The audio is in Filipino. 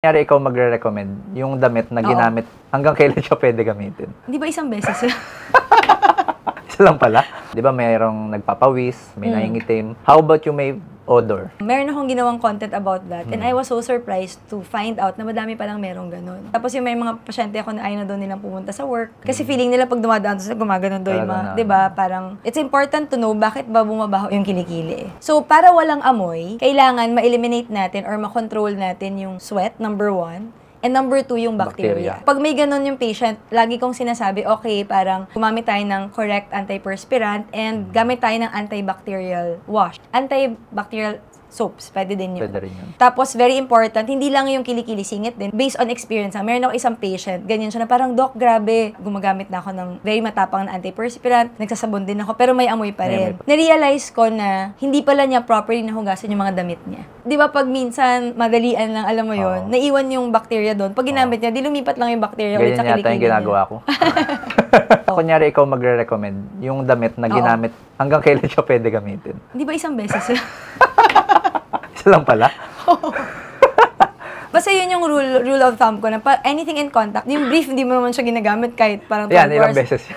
Kunyari ikaw magre-recommend yung damit na ginamit, hanggang kailan siya pwede gamitin? Di ba isang beses yun? Isa lang pala. Di ba mayroong nagpapawis, may nangingitim. How about yung may odor? Meron akong ginawang content about that and I was so surprised to find out na madami palang merong ganun. Tapos yung may mga pasyente ako na ayaw na daw nilang pumunta sa work kasi feeling nila pag dumadaan doon, gumaganon daw yung mga, di ba? Parang, it's important to know bakit ba bumabaho yung kilikili. So, para walang amoy, kailangan ma-eliminate natin or ma-control natin yung sweat, number 1. And number 2, yung bacteria. Pag may ganun yung patient, lagi kong sinasabi, okay, parang gumamit tayo ng correct antiperspirant and gamit tayo ng antibacterial wash. Antibacterial soaps, pwede din yun. Pwede rin yun. Tapos, very important, hindi lang yung kilikili, singit din. Based on experience, meron ako isang patient, ganyan siya na parang, Doc, grabe, gumagamit na ako ng very matapang na antiperspirant, nagsasabon din ako, pero may amoy pa rin. Narealize ko na hindi pala niya properly nahugasan yung mga damit niya. Di ba pag minsan, madalian lang, alam mo yun, naiwan yung bacteria doon. Pag ginamit niya, di lumipat lang yung bacteria ulit sa kilikili. Ganyan yata yung ginagawa ko. Kunyari ikaw magre-recommend yung damit na ginamit, hanggang kailan siya pwede gamitin? Di ba isang beses yun? Isa lang pala? Basta yun yung rule of thumb ko na anything in contact, yung brief, hindi mo naman siya ginagamit kahit parang 12 Yan, ilang hours. beses yun.